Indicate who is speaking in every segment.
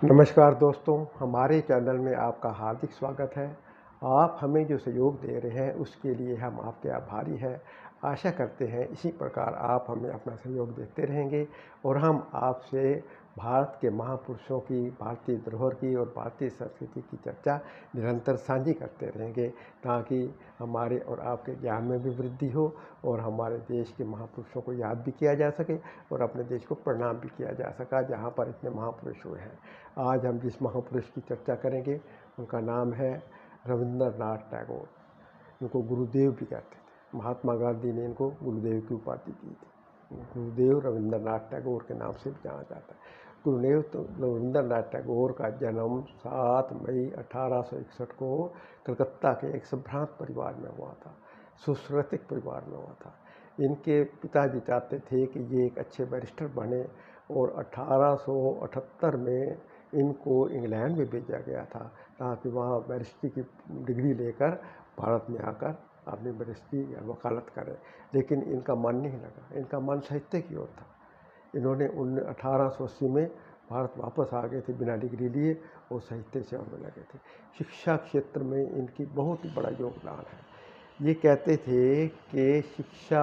Speaker 1: नमस्कार दोस्तों, हमारे चैनल में आपका हार्दिक स्वागत है। आप हमें जो सहयोग दे रहे हैं उसके लिए हम आपके आभारी हैं। आशा करते हैं इसी प्रकार आप हमें अपना सहयोग देते रहेंगे और हम आपसे भारत के महापुरुषों की, भारतीय धरोहर की और भारतीय संस्कृति की चर्चा निरंतर साझी करते रहेंगे, ताकि हमारे और आपके ज्ञान में भी वृद्धि हो और हमारे देश के महापुरुषों को याद भी किया जा सके और अपने देश को प्रणाम भी किया जा सका जहाँ पर इतने महापुरुष हुए हैं। आज हम जिस महापुरुष की चर्चा करेंगे उनका नाम है रविंद्रनाथ टैगोर। इनको गुरुदेव भी कहते थे। महात्मा गांधी ने इनको गुरुदेव की उपाधि दी थी। गुरुदेव रविंद्रनाथ टैगोर के नाम से भी जाना जाता है। गुरुदेव रविंद्रनाथ टैगोर का जन्म 7 मई 1861 को कलकत्ता के एक संभ्रांत परिवार में हुआ था, सुश्रुतिक परिवार में हुआ था। इनके पिताजी चाहते थे कि ये एक अच्छे बैरिस्टर बने और 1878 में इनको इंग्लैंड में भेजा गया था, ताकि वहाँ बैरिस्ट्री की डिग्री लेकर भारत में आकर अपनी बैरिस्ट्री या वकालत करें। लेकिन इनका मन नहीं लगा, इनका मन साहित्य की ओर था। इन्होंने 1880 में भारत वापस आ गए थे बिना डिग्री लिए और साहित्य सेवा में लगे थे। शिक्षा क्षेत्र में इनकी बहुत ही बड़ा योगदान है। ये कहते थे कि शिक्षा,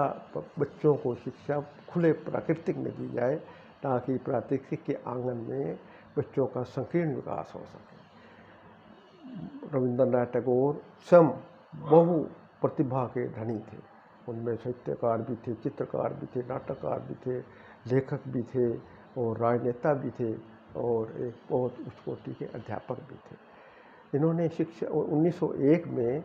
Speaker 1: बच्चों को शिक्षा खुले प्राकृतिक में दी जाए, ताकि प्राकृतिक के आंगन में बच्चों का संकीर्ण विकास हो सके। रविंद्रनाथ टैगोर स्वयं बहु प्रतिभा के धनी थे। उनमें साहित्यकार भी थे, चित्रकार भी थे, नाटककार भी थे, लेखक भी थे और राजनेता भी थे और एक बहुत उच्च कोटि के अध्यापक भी थे। इन्होंने शिक्षा 1901 में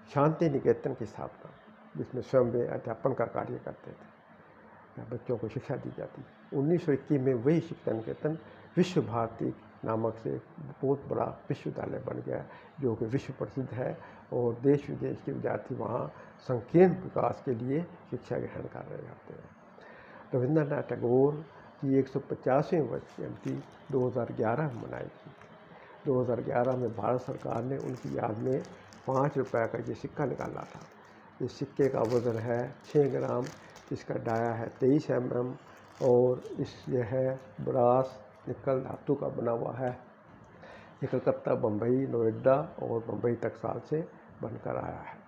Speaker 1: शांति निकेतन की स्थापना, जिसमें स्वयं वे अध्यापन का कार्य करते थे, बच्चों को शिक्षा दी जाती। 1921 में वही शिक्षा निकेतन विश्व भारती नामक से बहुत बड़ा विश्वविद्यालय बन गया, जो कि विश्व प्रसिद्ध है और देश विदेश के विद्यार्थी वहाँ संकीर्ण विकास के लिए शिक्षा ग्रहण कर रहे होते हैं। रविंद्रनाथ टैगोर की 150वीं वर्ष जयंती 2011 में मनाई थी। 2011 में भारत सरकार ने उनकी याद में 5 रुपये का ये सिक्का निकाला था। इस सिक्के का वज़न है 6 ग्राम, इसका डाया है 23 mm और यह ब्रास निकल धातु का बना हुआ है। ये कलकत्ता, बम्बई, नोएडा और बम्बई तक साल से बनकर आया है।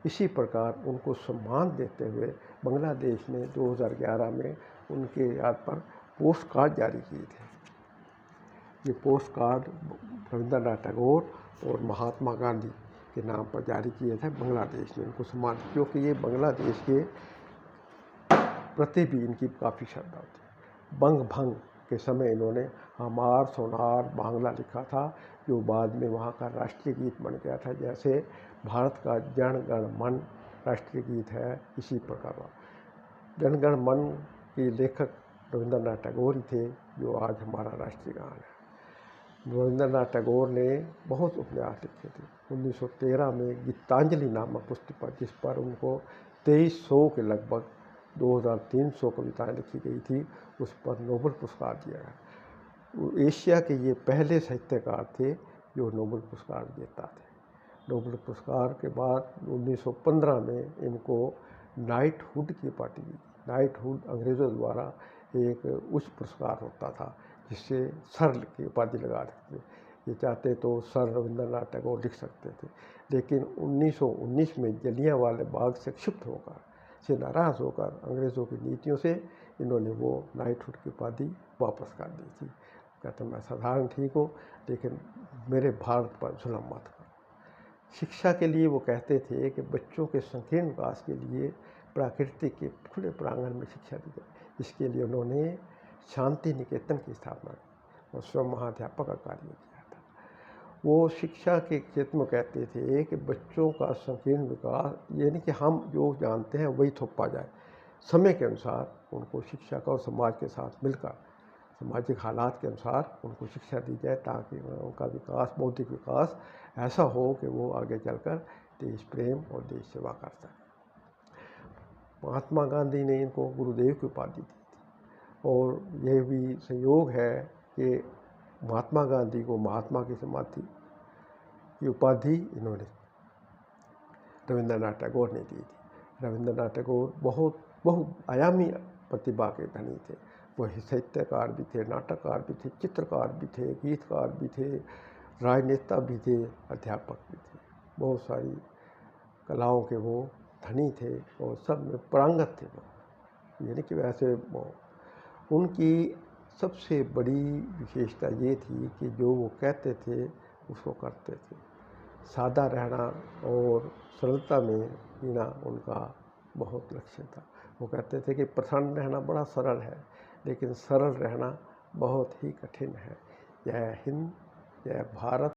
Speaker 1: इसी प्रकार उनको सम्मान देते हुए बांग्लादेश ने 2011 में उनके याद पर पोस्ट कार्ड जारी किए थे। ये पोस्ट कार्ड रविंद्रनाथ टैगोर और महात्मा गांधी के नाम पर जारी किए थे बांग्लादेश ने उनको सम्मान, क्योंकि ये बांग्लादेश के प्रति भी इनकी काफ़ी श्रद्धा थी। बंग भंग के समय इन्होंने हमार सोनार बांग्ला लिखा था, जो बाद में वहाँ का राष्ट्रीय गीत बन गया था। जैसे भारत का जन गण मन राष्ट्रीय गीत है, इसी प्रकार जन गण मन के लेखक रविंद्रनाथ टैगोर ही थे, जो आज हमारा राष्ट्रीय गान है। रविंद्रनाथ टैगोर ने बहुत उपन्यास लिखे थे। 1913 में गीतांजलि नामक पुस्तक, जिस पर उनको 2300 के लगभग 2300 कविताएँ लिखी गई थी, उस पर नोबेल पुरस्कार दिया गया। एशिया के ये पहले साहित्यकार थे जो नोबेल पुरस्कार देता थे। नोबेल पुरस्कार के बाद 1915 में इनको नाइटहुड की उपाधि दी। नाइटहुड अंग्रेज़ों द्वारा एक उच्च पुरस्कार होता था, जिससे सर की उपाधि लगा सकते थे। ये चाहते तो सर रविंद्रनाथ टैगोर लिख सकते थे, लेकिन 1919 में जलियांवाला बाग से क्षिप्त होकर, से नाराज़ होकर अंग्रेज़ों की नीतियों से इन्होंने वो नाइटहुड की उपाधि वापस कर दी थी। कहते मैं साधारण ठीक हूँ, लेकिन मेरे भारत पर जुल्म मत करो। शिक्षा के लिए वो कहते थे कि बच्चों के संकीर्ण विकास के लिए प्राकृतिक के खुले प्रांगण में शिक्षा दी जाए। इसके लिए उन्होंने शांति निकेतन की स्थापना की और स्वयं महाध्यापक का कार्य किया था। वो शिक्षा के क्षेत्र में कहते थे कि बच्चों का संकीर्ण विकास, यानी कि हम जो जानते हैं वही थोपा जाए। समय के अनुसार उनको शिक्षा का और समाज के साथ मिलकर सामाजिक हालात के अनुसार उनको शिक्षा दी जाए, ताकि उनका विकास, बौद्धिक विकास ऐसा हो कि वो आगे चलकर देश प्रेम और देश सेवा कर सकें। महात्मा गांधी ने इनको गुरुदेव की उपाधि दी थी और यह भी संयोग है कि महात्मा गांधी को महात्मा की समाधि की उपाधि इन्होंने रविंद्रनाथ टैगोर ने दी थी। रविंद्रनाथ टैगोर बहुत बहुआयामी प्रतिभा के धनी थे। वो साहित्यकार भी थे, नाटककार भी थे, चित्रकार भी थे, गीतकार भी थे, राजनेता भी थे, अध्यापक भी थे। बहुत सारी कलाओं के वो धनी थे और सब में पारंगत थे वो। यानी कि वैसे वो उनकी सबसे बड़ी विशेषता ये थी कि जो वो कहते थे उसको करते थे। सादा रहना और सरलता में जीना उनका बहुत लक्ष्य था। वो कहते थे कि प्रसन्न रहना बड़ा सरल है, लेकिन सरल रहना बहुत ही कठिन है। जय हिंद, जय भारत।